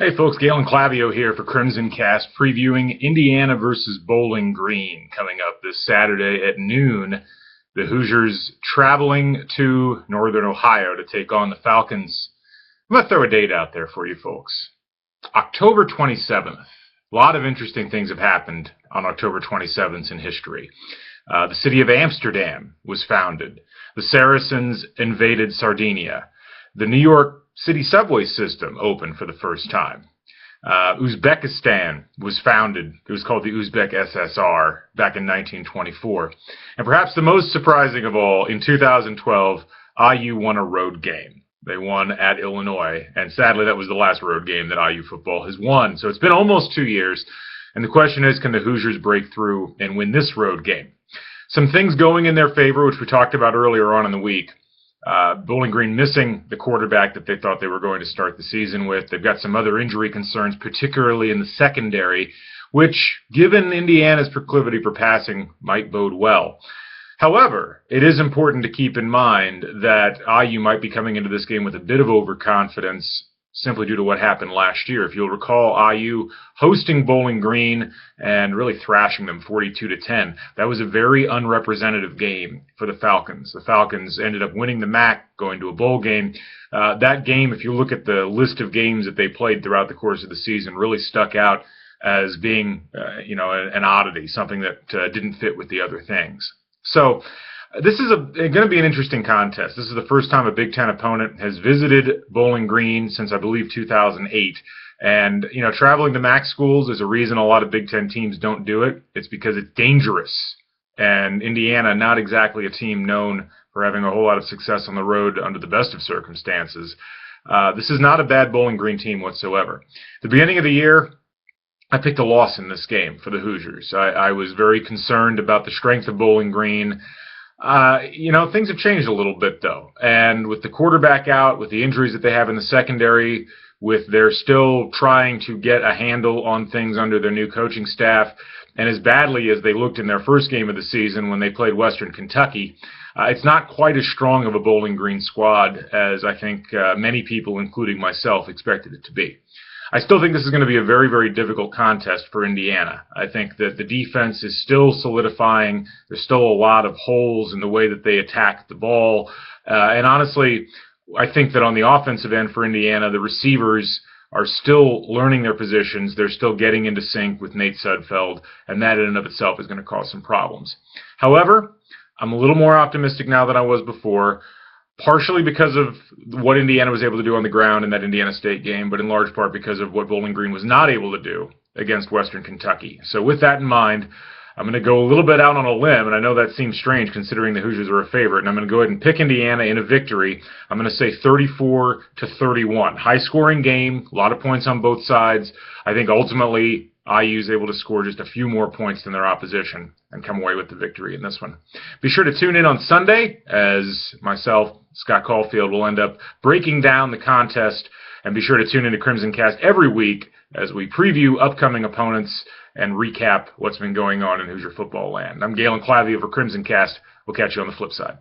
Hey folks, Galen Clavio here for CrimsonCast, previewing Indiana versus Bowling Green coming up this Saturday at noon. The Hoosiers traveling to Northern Ohio to take on the Falcons. I'm going to throw a date out there for you folks. October 27th. A lot of interesting things have happened on October 27th in history. The city of Amsterdam was founded. The Saracens invaded Sardinia. The New York City subway system opened for the first time. Uzbekistan was founded. It was called the Uzbek SSR back in 1924. And perhaps the most surprising of all, in 2012, IU won a road game. They won at Illinois, and sadly that was the last road game that IU football has won. So it's been almost 2 years, and the question is, can the Hoosiers break through and win this road game? Some things going in their favor, which we talked about earlier on in the week. Bowling Green missing the quarterback that they thought they were going to start the season with. They've got some other injury concerns, particularly in the secondary, which, given Indiana's proclivity for passing, might bode well. However, it is important to keep in mind that IU might be coming into this game with a bit of overconfidence simply due to what happened last year. If you'll recall, IU hosting Bowling Green and really thrashing them 42-10. That was a very unrepresentative game for the Falcons. The Falcons ended up winning the MAC, going to a bowl game. That game, if you look at the list of games that they played throughout the course of the season, really stuck out as being, an oddity, something that didn't fit with the other things. So this is going to be an interesting contest. This is the first time a Big Ten opponent has visited Bowling Green since, I believe, 2008. And, traveling to MAC schools is a reason a lot of Big Ten teams don't do it. It's because it's dangerous. And Indiana, not exactly a team known for having a whole lot of success on the road under the best of circumstances. This is not a bad Bowling Green team whatsoever. At the beginning of the year, I picked a loss in this game for the Hoosiers. I was very concerned about the strength of Bowling Green. Things have changed a little bit, though. And with the quarterback out, with the injuries that they have in the secondary, with their still trying to get a handle on things under their new coaching staff, and as badly as they looked in their first game of the season when they played Western Kentucky, it's not quite as strong of a Bowling Green squad as I think many people, including myself, expected it to be. I still think this is going to be a very, very difficult contest for Indiana. I think that the defense is still solidifying. There's still a lot of holes in the way that they attack the ball. And honestly, I think that on the offensive end for Indiana, the receivers are still learning their positions. They're still getting into sync with Nate Sudfeld, and that in and of itself is going to cause some problems. However, I'm a little more optimistic now than I was before. Partially because of what Indiana was able to do on the ground in that Indiana State game, but in large part because of what Bowling Green was not able to do against Western Kentucky. So with that in mind, I'm going to go a little bit out on a limb, and I know that seems strange considering the Hoosiers are a favorite, and I'm going to go ahead and pick Indiana in a victory. I'm going to say 34-31. High-scoring game, a lot of points on both sides. I think ultimately IU is able to score just a few more points than their opposition and come away with the victory in this one. Be sure to tune in on Sunday as myself, Scott Caulfield, will end up breaking down the contest, and be sure to tune in to CrimsonCast every week as we preview upcoming opponents and recap what's been going on in Hoosier football land. I'm Galen Clavio for CrimsonCast. We'll catch you on the flip side.